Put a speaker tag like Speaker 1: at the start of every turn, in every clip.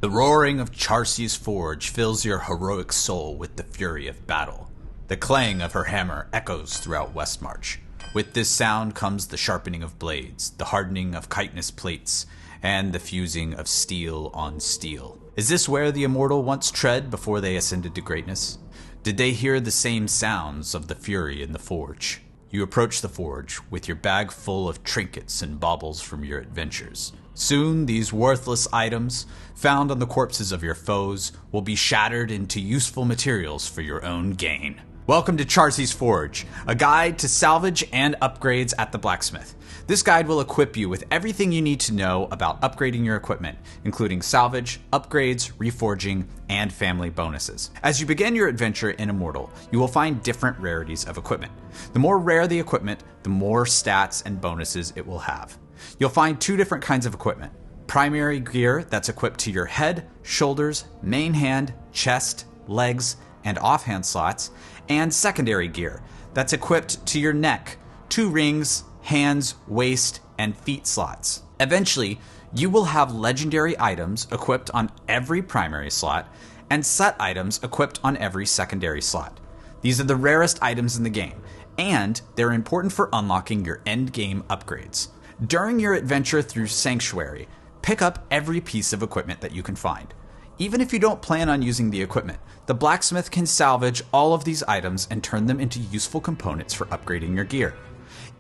Speaker 1: The roaring of Charsi's forge fills your heroic soul with the fury of battle. The clang of her hammer echoes throughout Westmarch. With this sound comes the sharpening of blades, the hardening of chitinous plates, and the fusing of steel on steel. Is this where the Immortal once tread before they ascended to greatness? Did they hear the same sounds of the fury in the forge? You approach the forge with your bag full of trinkets and baubles from your adventures. Soon, these worthless items, found on the corpses of your foes, will be shattered into useful materials for your own gain. Welcome to Charsi's Forge, a guide to salvage and upgrades at the Blacksmith. This guide will equip you with everything you need to know about upgrading your equipment, including salvage, upgrades, reforging, and family bonuses. As you begin your adventure in Immortal, you will find different rarities of equipment. The more rare the equipment, the more stats and bonuses it will have. You'll find two different kinds of equipment. Primary gear that's equipped to your head, shoulders, main hand, chest, legs, and offhand slots, and secondary gear that's equipped to your neck, 2 rings, hands, waist, and feet slots. Eventually, you will have legendary items equipped on every primary slot and set items equipped on every secondary slot. These are the rarest items in the game, and they're important for unlocking your end game upgrades. During your adventure through Sanctuary, pick up every piece of equipment that you can find. Even if you don't plan on using the equipment, the blacksmith can salvage all of these items and turn them into useful components for upgrading your gear.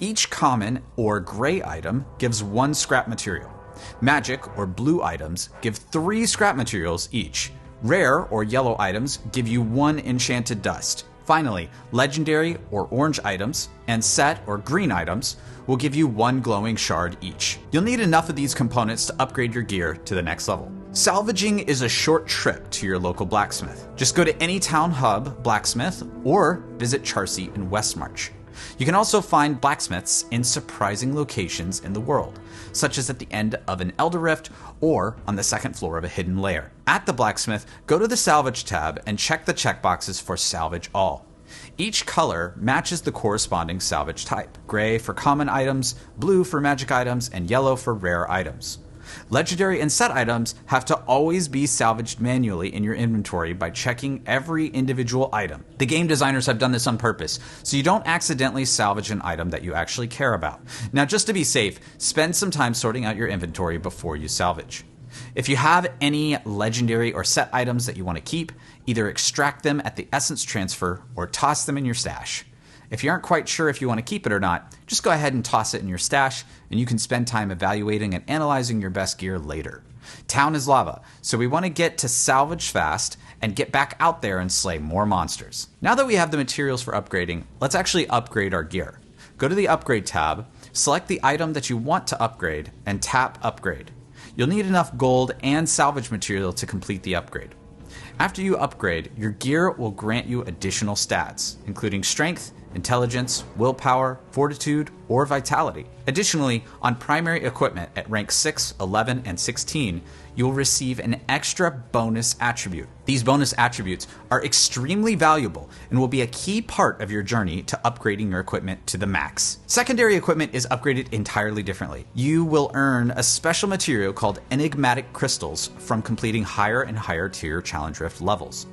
Speaker 1: Each common or gray item gives 1 scrap material. Magic or blue items give 3 scrap materials each. Rare or yellow items give you 1 enchanted dust. Finally, legendary or orange items and set or green items will give you 1 glowing shard each. You'll need enough of these components to upgrade your gear to the next level. Salvaging is a short trip to your local blacksmith. Just go to any town hub blacksmith or visit Charsi in Westmarch. You can also find blacksmiths in surprising locations in the world, such as at the end of an Elder Rift or on the 2nd floor of a hidden lair. At the blacksmith, go to the Salvage tab and check the checkboxes for Salvage All. Each color matches the corresponding salvage type. Gray for common items, blue for magic items, and yellow for rare items. Legendary and set items have to always be salvaged manually in your inventory by checking every individual item. The game designers have done this on purpose, so you don't accidentally salvage an item that you actually care about. Now, just to be safe, spend some time sorting out your inventory before you salvage. If you have any legendary or set items that you want to keep, either extract them at the essence transfer or toss them in your stash. If you aren't quite sure if you want to keep it or not, just go ahead and toss it in your stash, and you can spend time evaluating and analyzing your best gear later. Town is lava, so we want to get to salvage fast and get back out there and slay more monsters. Now that we have the materials for upgrading, let's actually upgrade our gear. Go to the Upgrade tab, select the item that you want to upgrade, and tap Upgrade. You'll need enough gold and salvage material to complete the upgrade. After you upgrade, your gear will grant you additional stats, including strength, intelligence, willpower, fortitude, or vitality. Additionally, on primary equipment at rank 6, 11, and 16, you'll receive an extra bonus attribute. These bonus attributes are extremely valuable and will be a key part of your journey to upgrading your equipment to the max. Secondary equipment is upgraded entirely differently. You will earn a special material called enigmatic crystals from completing higher and higher tier challenge rift levels.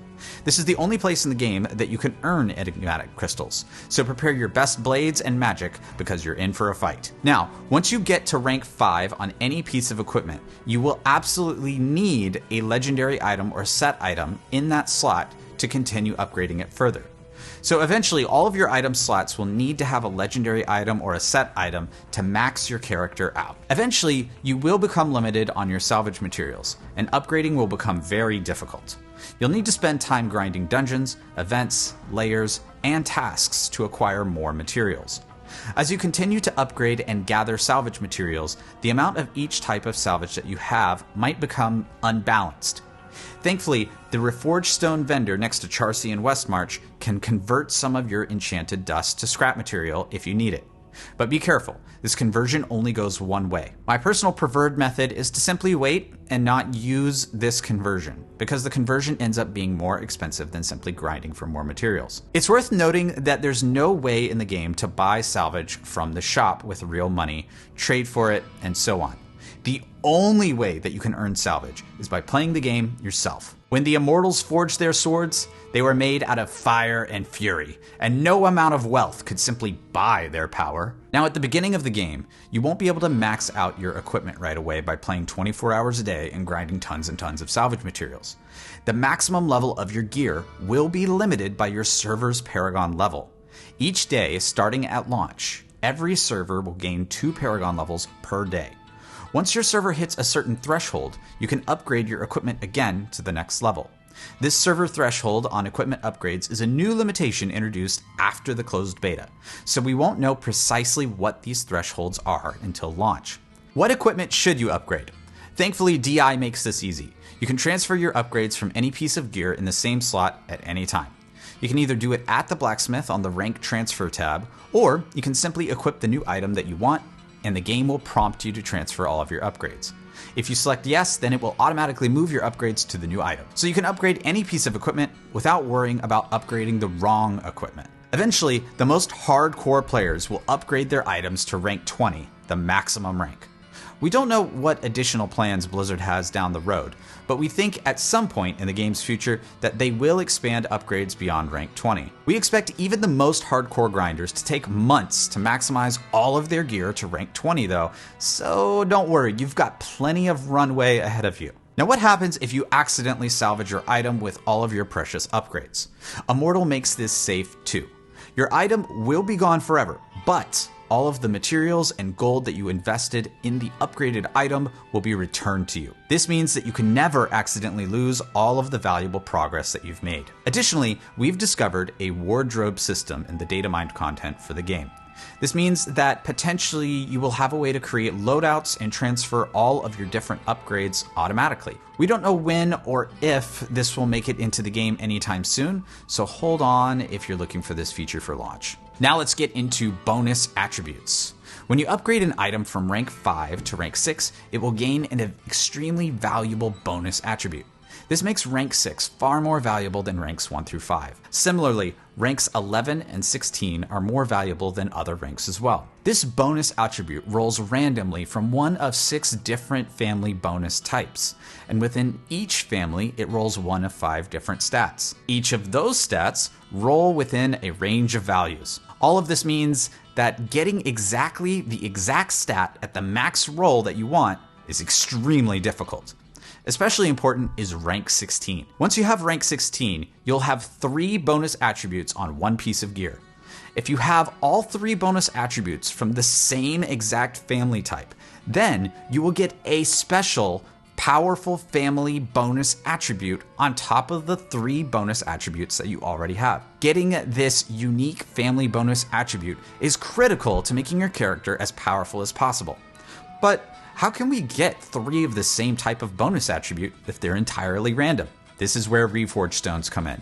Speaker 1: This is the only place in the game that you can earn enigmatic crystals, so prepare your best blades and magic because you're in for a fight. Now, once you get to rank 5 on any piece of equipment, you will absolutely need a legendary item or set item in that slot to continue upgrading it further. So eventually, all of your item slots will need to have a legendary item or a set item to max your character out. Eventually, you will become limited on your salvage materials, and upgrading will become very difficult. You'll need to spend time grinding dungeons, events, layers, and tasks to acquire more materials. As you continue to upgrade and gather salvage materials, the amount of each type of salvage that you have might become unbalanced. Thankfully, the Reforge Stone vendor next to Charsi in Westmarch can convert some of your enchanted dust to scrap material if you need it. But be careful, this conversion only goes one way. My personal preferred method is to simply wait and not use this conversion, because the conversion ends up being more expensive than simply grinding for more materials. It's worth noting that there's no way in the game to buy salvage from the shop with real money, trade for it, and so on. The only way that you can earn salvage is by playing the game yourself. When the Immortals forged their swords, they were made out of fire and fury, and no amount of wealth could simply buy their power. Now, at the beginning of the game, you won't be able to max out your equipment right away by playing 24 hours a day and grinding tons and tons of salvage materials. The maximum level of your gear will be limited by your server's Paragon level. Each day, starting at launch, every server will gain 2 Paragon levels per day. Once your server hits a certain threshold, you can upgrade your equipment again to the next level. This server threshold on equipment upgrades is a new limitation introduced after the closed beta, so we won't know precisely what these thresholds are until launch. What equipment should you upgrade? Thankfully, DI makes this easy. You can transfer your upgrades from any piece of gear in the same slot at any time. You can either do it at the Blacksmith on the Rank Transfer tab, or you can simply equip the new item that you want, and the game will prompt you to transfer all of your upgrades. If you select yes, then it will automatically move your upgrades to the new item. So you can upgrade any piece of equipment without worrying about upgrading the wrong equipment. Eventually, the most hardcore players will upgrade their items to rank 20, the maximum rank. We don't know what additional plans Blizzard has down the road, but we think at some point in the game's future that they will expand upgrades beyond rank 20. We expect even the most hardcore grinders to take months to maximize all of their gear to rank 20 though, so don't worry, you've got plenty of runway ahead of you. Now what happens if you accidentally salvage your item with all of your precious upgrades? Immortal makes this safe too. Your item will be gone forever, but all of the materials and gold that you invested in the upgraded item will be returned to you. This means that you can never accidentally lose all of the valuable progress that you've made. Additionally, we've discovered a wardrobe system in the data mined content for the game. This means that potentially you will have a way to create loadouts and transfer all of your different upgrades automatically. We don't know when or if this will make it into the game anytime soon, so hold on if you're looking for this feature for launch. Now let's get into bonus attributes. When you upgrade an item from rank 5 to rank 6, it will gain an extremely valuable bonus attribute. This makes rank 6 far more valuable than ranks 1 through 5. Similarly, ranks 11 and 16 are more valuable than other ranks as well. This bonus attribute rolls randomly from one of 6 different family bonus types, and within each family it rolls one of 5 different stats. Each of those stats roll within a range of values. All of this means that getting exactly the exact stat at the max roll that you want is extremely difficult. Especially important is rank 16. Once you have rank 16, you'll have 3 bonus attributes on one piece of gear. If you have all 3 bonus attributes from the same exact family type, then you will get a special, powerful family bonus attribute on top of the 3 bonus attributes that you already have. Getting this unique family bonus attribute is critical to making your character as powerful as possible. But how can we get 3 of the same type of bonus attribute if they're entirely random? This is where Reforge Stones come in.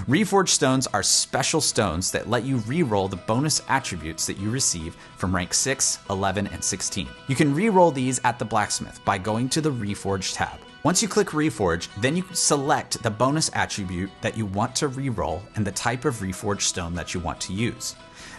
Speaker 1: Reforge Stones are special stones that let you reroll the bonus attributes that you receive from rank 6, 11, and 16. You can reroll these at the Blacksmith by going to the Reforge tab. Once you click Reforge, then you select the bonus attribute that you want to reroll and the type of Reforge Stone that you want to use.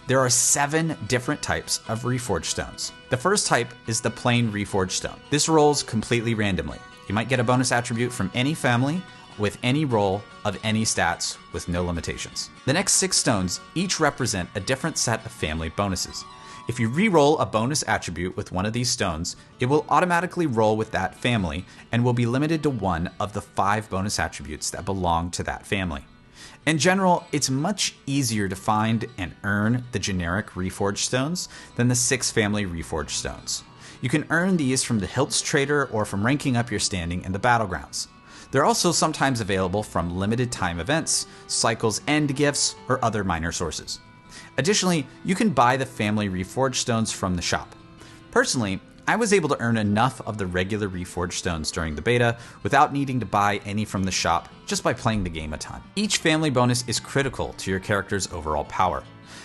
Speaker 1: There are 7 different types of Reforge Stones. The first type is the plain Reforge Stone. This rolls completely randomly. You might get a bonus attribute from any family with any roll of any stats with no limitations. The next 6 stones each represent a different set of family bonuses. If you reroll a bonus attribute with one of these stones, it will automatically roll with that family and will be limited to one of the 5 bonus attributes that belong to that family. In general, it's much easier to find and earn the generic Reforge Stones than the 6 family Reforge Stones. You can earn these from the Hilts Trader or from ranking up your standing in the Battlegrounds. They're also sometimes available from limited time events, Cycle's End gifts, or other minor sources. Additionally, you can buy the family Reforge Stones from the shop. Personally, I was able to earn enough of the regular Reforge Stones during the beta without needing to buy any from the shop just by playing the game a ton. Each family bonus is critical to your character's overall power.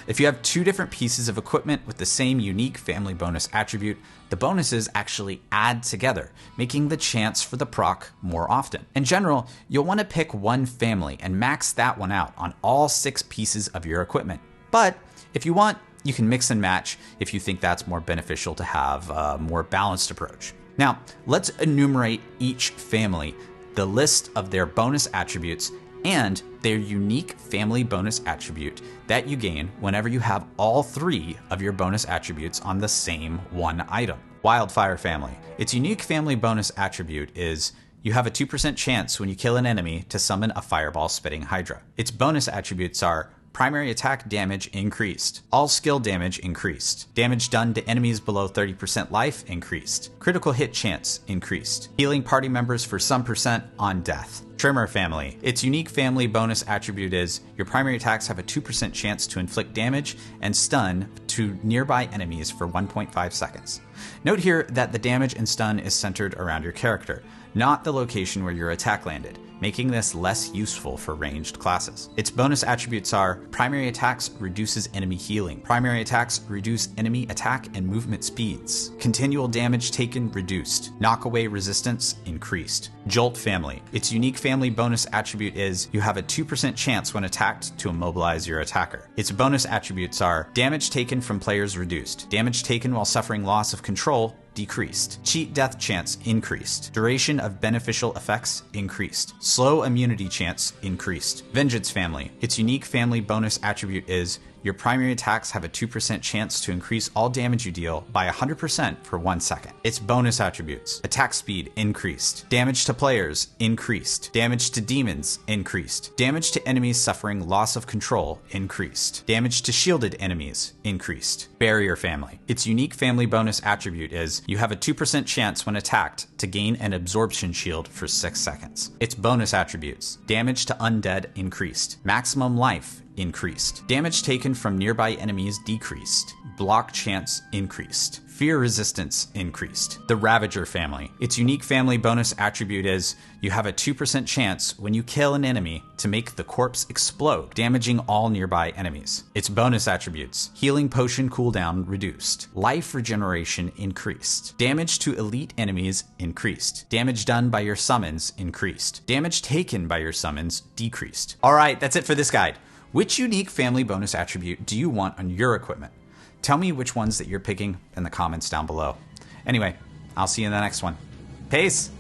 Speaker 1: If you have 2 different pieces of equipment with the same unique family bonus attribute, the bonuses actually add together, making the chance for the proc more often. In general, you'll want to pick one family and max that one out on all 6 pieces of your equipment. But if you want, you can mix and match if you think that's more beneficial to have a more balanced approach. Now, let's enumerate each family, the list of their bonus attributes, and their unique family bonus attribute that you gain whenever you have all 3 of your bonus attributes on the same one item. Wildfire family. Its unique family bonus attribute is you have a 2% chance when you kill an enemy to summon a fireball spitting hydra. Its bonus attributes are primary attack damage increased, all skill damage increased, damage done to enemies below 30% life increased, critical hit chance increased, healing party members for some percent on death. Trimmer family. Its unique family bonus attribute is your primary attacks have a 2% chance to inflict damage and stun to nearby enemies for 1.5 seconds. Note here that the damage and stun is centered around your character, not the location where your attack landed, making this less useful for ranged classes. Its bonus attributes are primary attacks reduces enemy healing, primary attacks reduce enemy attack and movement speeds, continual damage taken reduced, knockaway resistance increased. Jolt family. Its unique family bonus attribute is you have a 2% chance when attacked to immobilize your attacker. Its bonus attributes are damage taken from players reduced, damage taken while suffering loss of control decreased, cheat death chance increased, duration of beneficial effects increased, slow immunity chance increased. Vengeance family. Its unique family bonus attribute is your primary attacks have a 2% chance to increase all damage you deal by 100% for 1 second. Its bonus attributes: attack speed increased, damage to players increased, damage to demons increased, damage to enemies suffering loss of control increased, damage to shielded enemies increased. Barrier family. Its unique family bonus attribute is you have a 2% chance when attacked to gain an absorption shield for 6 seconds. Its bonus attributes: damage to undead increased, maximum life increased, damage taken from nearby enemies decreased, block chance increased, fear resistance increased. The Ravager family. Its unique family bonus attribute is you have a 2% chance when you kill an enemy to make the corpse explode, damaging all nearby enemies. Its bonus attributes: healing potion cooldown reduced, life regeneration increased, damage to elite enemies increased, damage done by your summons increased, damage taken by your summons decreased. Alright, that's it for this guide. Which unique family bonus attribute do you want on your equipment? Tell me which ones that you're picking in the comments down below. Anyway, I'll see you in the next one. Peace!